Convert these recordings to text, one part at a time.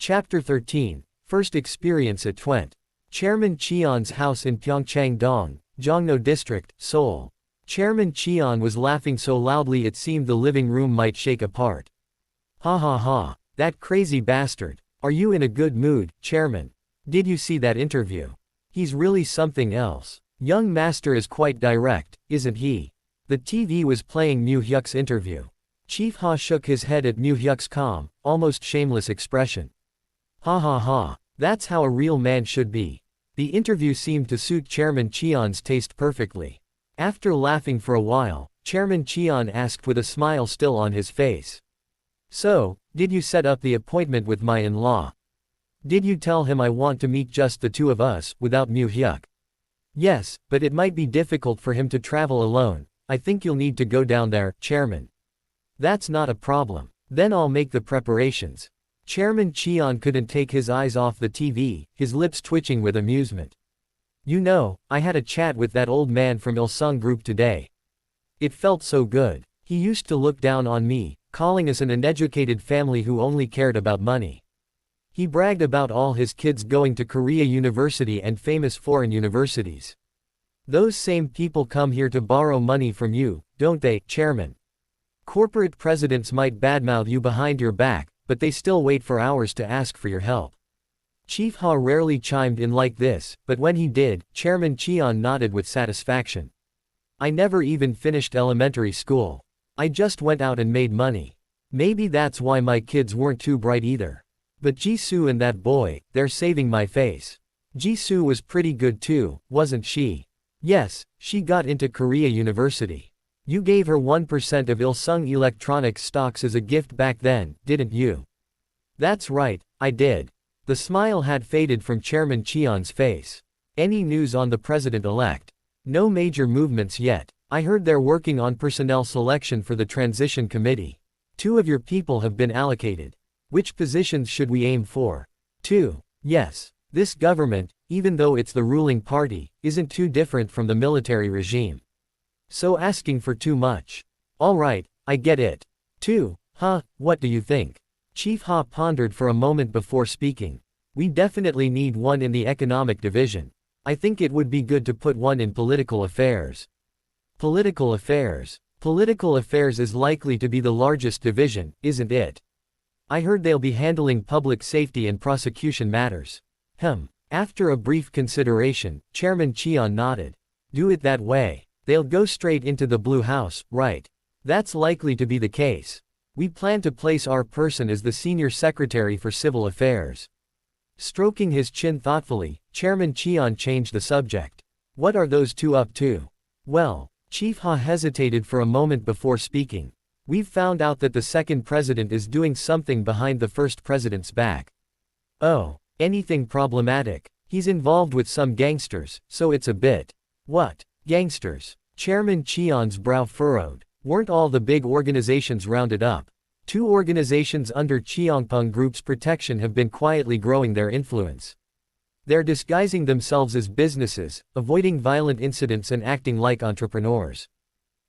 Chapter 13, First Experience at Twente. Chairman Cheon's house in Pyeongchang-dong, Jongno District, Seoul. Chairman Cheon was laughing so loudly it seemed the living room might shake apart. Ha ha ha, that crazy bastard. Are you in a good mood, Chairman? Did you see that interview? He's really something else. Young master is quite direct, isn't he? The TV was playing Moo Hyuk's interview. Chief Ha shook his head at Moo Hyuk's calm, almost shameless expression. Ha ha ha, that's how a real man should be. The interview seemed to suit Chairman Cheon's taste perfectly. After laughing for a while, Chairman Cheon asked with a smile still on his face. So, did you set up the appointment with my in-law? Did you tell him I want to meet just the two of us, without Moo Hyuk? Yes, but it might be difficult for him to travel alone. I think you'll need to go down there, Chairman. That's not a problem. Then I'll make the preparations. Chairman Cheon couldn't take his eyes off the TV, his lips twitching with amusement. You know, I had a chat with that old man from Ilsung Group today. It felt so good. He used to look down on me, calling us an uneducated family who only cared about money. He bragged about all his kids going to Korea University and famous foreign universities. Those same people come here to borrow money from you, don't they, Chairman? Corporate presidents might badmouth you behind your back, but they still wait for hours to ask for your help. Chief Ha rarely chimed in like this, but when he did, Chairman Cheon nodded with satisfaction. I never even finished elementary school. I just went out and made money. Maybe that's why my kids weren't too bright either. But Jisoo and that boy, they're saving my face. Jisoo was pretty good too, wasn't she? Yes, she got into Korea University. You gave her 1% of Ilsung Electronics stocks as a gift back then, didn't you? That's right, I did. The smile had faded from Chairman Cheon's face. Any news on the president-elect? No major movements yet. I heard they're working on personnel selection for the transition committee. 2 of your people have been allocated. Which positions should we aim for? 2. Yes. This government, even though it's the ruling party, isn't too different from the military regime. So asking for too much. All right, I get it. 2. Huh, what do you think? Chief Ha pondered for a moment before speaking. We definitely need one in the economic division. I think it would be good to put one in political affairs. Political affairs. Political affairs is likely to be the largest division, isn't it? I heard they'll be handling public safety and prosecution matters. After a brief consideration, Chairman Cheon nodded. Do it that way. They'll go straight into the Blue House, right? That's likely to be the case. We plan to place our person as the Senior Secretary for Civil Affairs. Stroking his chin thoughtfully, Chairman Cheon changed the subject. What are those 2 up to? Well, Chief Ha hesitated for a moment before speaking. We've found out that the second president is doing something behind the first president's back. Oh, anything problematic? He's involved with some gangsters, so it's a bit. What? Gangsters? Chairman Cheon's brow furrowed. Weren't all the big organizations rounded up? 2 organizations under Cheongpung Group's protection have been quietly growing their influence. They're disguising themselves as businesses, avoiding violent incidents and acting like entrepreneurs.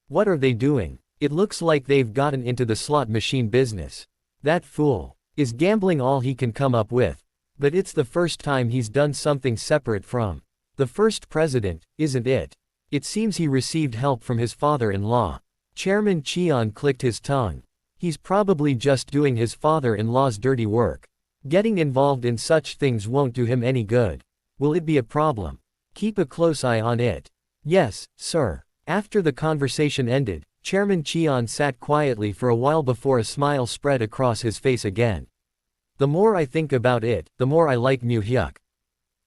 What are they doing? It looks like they've gotten into the slot machine business. That fool. Is gambling all he can come up with? But it's the first time he's done something separate from the first president, isn't it? It seems he received help from his father-in-law. Chairman Cheon clicked his tongue. He's probably just doing his father-in-law's dirty work. Getting involved in such things won't do him any good. Will it be a problem? Keep a close eye on it. Yes, sir. After the conversation ended, Chairman Cheon sat quietly for a while before a smile spread across his face again. The more I think about it, the more I like Moo Hyuk.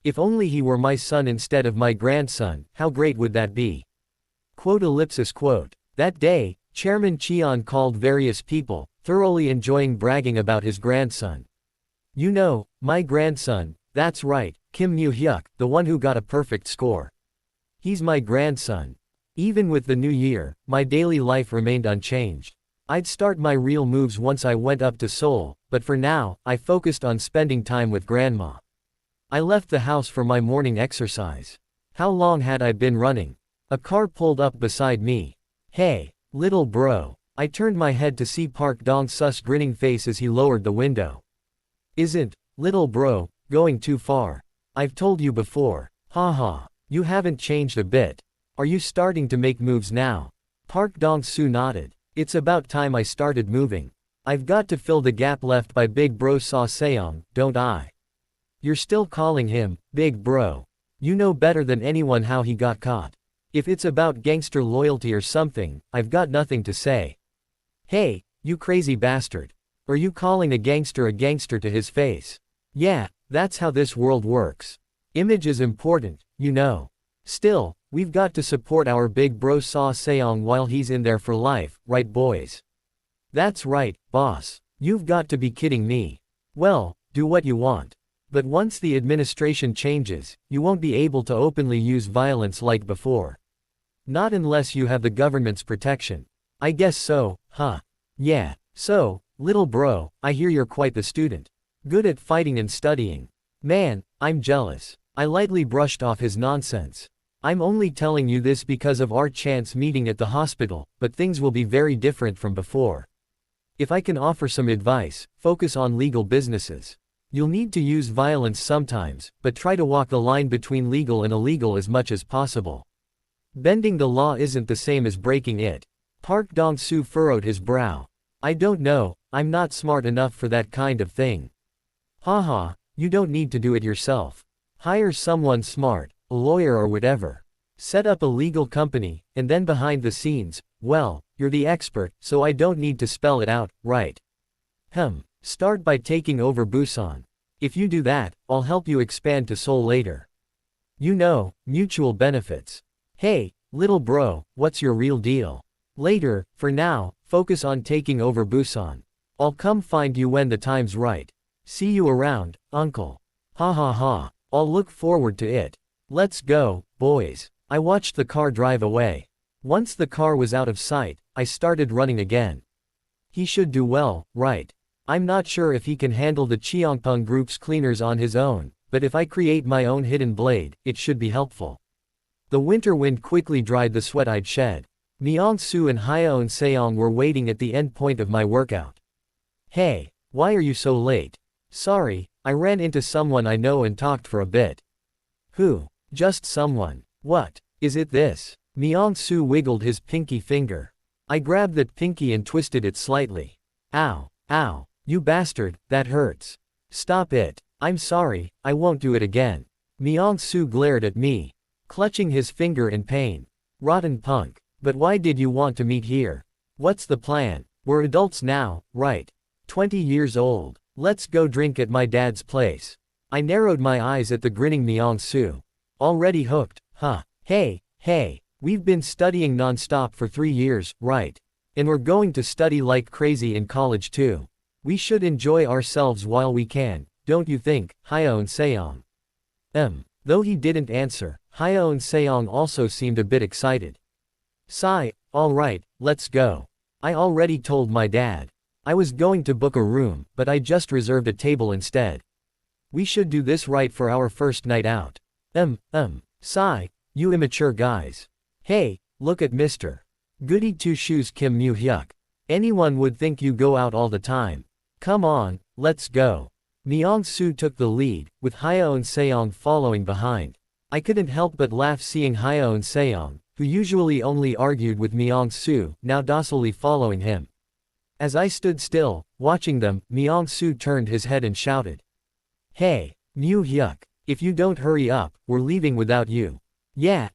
If only he were my son instead of my grandson, how great would that be? Quote. That day, Chairman Cheon called various people, thoroughly enjoying bragging about his grandson. You know, my grandson, that's right, Kim Moo Hyuk, the one who got a perfect score. He's my grandson. Even with the new year, my daily life remained unchanged. I'd start my real moves once I went up to Seoul, but for now, I focused on spending time with grandma. I left the house for my morning exercise. How long had I been running? A car pulled up beside me. Hey, little bro. I turned my head to see Park Dong-su's grinning face as he lowered the window. Isn't Little bro, going too far. I've told you before. Haha. You haven't changed a bit. Are you starting to make moves now? Park Dong-soo nodded. It's about time I started moving. I've got to fill the gap left by big bro Saw Seong, don't I? You're still calling him big bro. You know better than anyone how he got caught. If it's about gangster loyalty or something, I've got nothing to say. Hey, you crazy bastard. Are you calling a gangster to his face? Yeah, that's how this world works. Image is important, you know. Still, we've got to support our big bro Saw Seong while he's in there for life, right boys? That's right, boss. You've got to be kidding me. Well, do what you want. But once the administration changes, you won't be able to openly use violence like before. Not unless you have the government's protection. I guess so, huh? Yeah. So, little bro, I hear you're quite the student. Good at fighting and studying. Man, I'm jealous. I lightly brushed off his nonsense. I'm only telling you this because of our chance meeting at the hospital, but things will be very different from before. If I can offer some advice, focus on legal businesses. You'll need to use violence sometimes, but try to walk the line between legal and illegal as much as possible. Bending the law isn't the same as breaking it. Park Dong-soo furrowed his brow. I don't know, I'm not smart enough for that kind of thing. Haha, you don't need to do it yourself. Hire someone smart, a lawyer or whatever. Set up a legal company, and then behind the scenes, well, you're the expert, so I don't need to spell it out, right? Start by taking over Busan. If you do that, I'll help you expand to Seoul later. You know, mutual benefits. Hey, little bro, what's your real deal? Later, for now, focus on taking over Busan. I'll come find you when the time's right. See you around, uncle. Ha ha ha, I'll look forward to it. Let's go, boys. I watched the car drive away. Once the car was out of sight, I started running again. He should do well, right? I'm not sure if he can handle the Cheongpung Group's cleaners on his own, but if I create my own hidden blade, it should be helpful. The winter wind quickly dried the sweat I'd shed. Myung-soo and Hyeon Seong were waiting at the end point of my workout. Hey, why are you so late? Sorry, I ran into someone I know and talked for a bit. Who? Just someone. What? Is it this? Myung-soo wiggled his pinky finger. I grabbed that pinky and twisted it slightly. Ow, ow, you bastard, that hurts. Stop it. I'm sorry, I won't do it again. Myung-soo glared at me, clutching his finger in pain. Rotten punk. But why did you want to meet here? What's the plan? We're adults now, right? 20 years old. Let's go drink at my dad's place. I narrowed my eyes at the grinning Myung-soo. Already hooked, huh? Hey, we've been studying non-stop for 3 years, right? And we're going to study like crazy in college too. We should enjoy ourselves while we can, don't you think, Hyeon Seong? Though he didn't answer, Hyeon Seong also seemed a bit excited. Sigh, alright, let's go. I already told my dad. I was going to book a room, but I just reserved a table instead. We should do this right for our first night out. Sigh, you immature guys. Hey, look at Mr. Goody Two-Shoes Kim Moo-hyuk. Anyone would think you go out all the time. Come on, let's go. Myung-soo took the lead, with Hyeon Seong following behind. I couldn't help but laugh seeing Hyeon Seong, who usually only argued with Myung-soo, now docilely following him. As I stood still, watching them, Myung-soo turned his head and shouted. Hey, Moo-hyuk, if you don't hurry up, we're leaving without you. Yeah,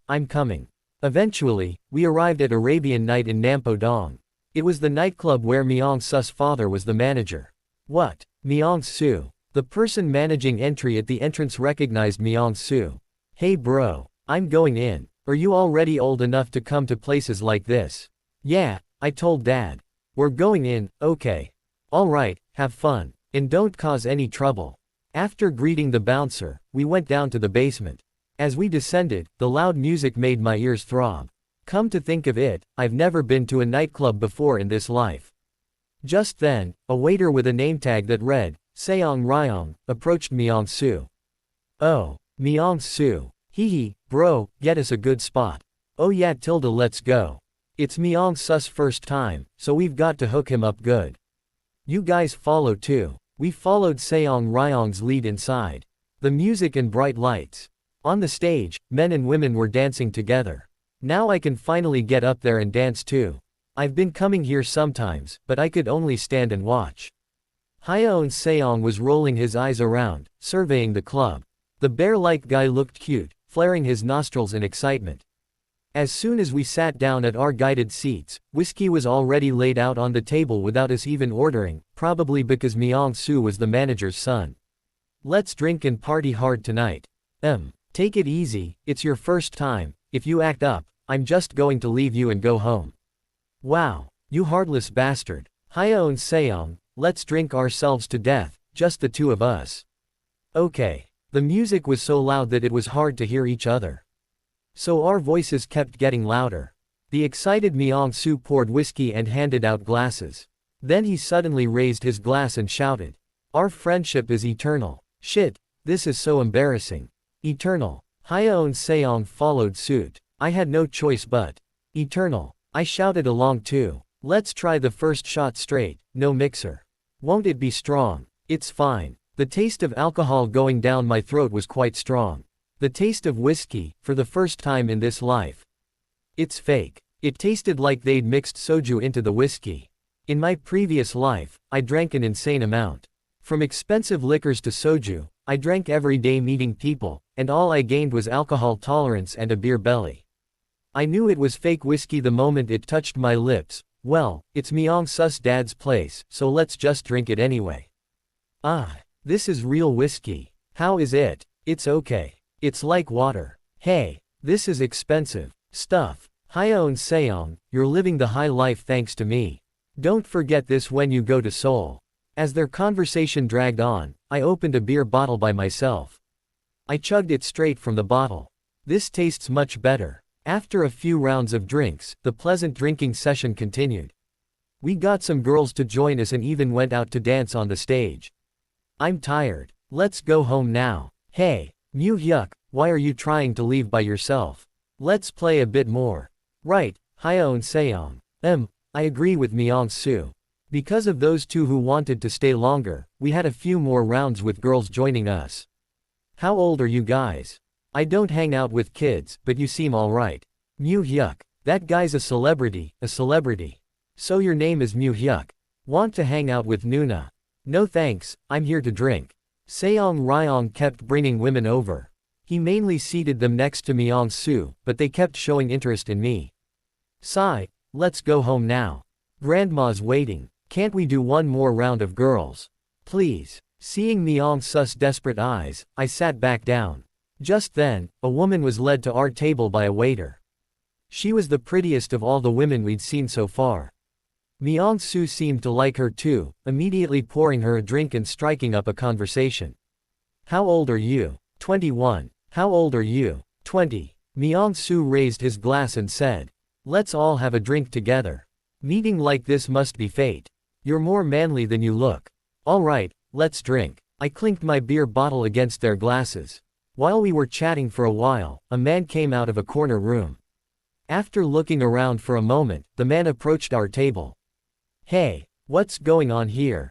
I'm coming. Eventually, we arrived at Arabian Night in Nampo-dong. It was the nightclub where Myung-soo's father was the manager. What? Myung-soo. The person managing entry at the entrance recognized Myung-soo. Hey bro, I'm going in. Are you already old enough to come to places like this? Yeah, I told dad. We're going in, okay. Alright, have fun. And don't cause any trouble. After greeting the bouncer, we went down to the basement. As we descended, the loud music made my ears throb. Come to think of it, I've never been to a nightclub before in this life. Just then, a waiter with a name tag that read, Seong Ryong, approached Myung-soo. Oh, Myung-soo. Hee, bro, get us a good spot. Oh yeah let's go. It's Myung-soo's first time, so we've got to hook him up good. You guys follow too. We followed Seong Ryong's lead inside. The music and bright lights. On the stage, men and women were dancing together. Now I can finally get up there and dance too. I've been coming here sometimes, but I could only stand and watch. Hyeon Seong was rolling his eyes around, surveying the club. The bear-like guy looked cute, flaring his nostrils in excitement. As soon as we sat down at our guided seats, whiskey was already laid out on the table without us even ordering, probably because Myung-soo was the manager's son. Let's drink and party hard tonight. Take it easy, it's your first time. If you act up, I'm just going to leave you and go home. Wow, you heartless bastard. Hyeon Seong, let's drink ourselves to death, just the two of us. Okay. The music was so loud that it was hard to hear each other. So our voices kept getting louder. The excited Myung-soo poured whiskey and handed out glasses. Then he suddenly raised his glass and shouted, "Our friendship is eternal." Shit, this is so embarrassing. Eternal. Hyeon Seong followed suit. I had no choice but. Eternal. I shouted along too. Let's try the first shot straight, no mixer. Won't it be strong? It's fine. The taste of alcohol going down my throat was quite strong. The taste of whiskey, for the first time in this life. It's fake. It tasted like they'd mixed soju into the whiskey. In my previous life, I drank an insane amount. From expensive liquors to soju, I drank every day meeting people, and all I gained was alcohol tolerance and a beer belly. I knew it was fake whiskey the moment it touched my lips. Well, it's Myung-soo's dad's place, so let's just drink it anyway. Ah. This is real whiskey. How is it? It's okay. It's like water. Hey, this is expensive stuff. Hyeon Seong, you're living the high life thanks to me. Don't forget this when you go to Seoul. As their conversation dragged on, I opened a beer bottle by myself. I chugged it straight from the bottle. This tastes much better. After a few rounds of drinks, the pleasant drinking session continued. We got some girls to join us and even went out to dance on the stage. I'm tired. Let's go home now. Hey, Moo-hyuk, why are you trying to leave by yourself? Let's play a bit more. Right, Hyeon Seong. I agree with Myung-soo. Because of those two who wanted to stay longer, we had a few more rounds with girls joining us. How old are you guys? I don't hang out with kids, but you seem alright. Moo-hyuk, that guy's a celebrity. So your name is Moo-hyuk. Want to hang out with Nuna? No thanks, I'm here to drink. Seong Ryong kept bringing women over. He mainly seated them next to Myung-soo, but they kept showing interest in me. Sigh, let's go home now. Grandma's waiting. Can't we do one more round of girls? Please. Seeing Myung-soo's desperate eyes, I sat back down. Just then, a woman was led to our table by a waiter. She was the prettiest of all the women we'd seen so far. Myung-soo seemed to like her too, immediately pouring her a drink and striking up a conversation. How old are you? 21. How old are you? 20. Myung-soo raised his glass and said, let's all have a drink together. Meeting like this must be fate. You're more manly than you look. Alright, let's drink. I clinked my beer bottle against their glasses. While we were chatting for a while, a man came out of a corner room. After looking around for a moment, the man approached our table. Hey, what's going on here?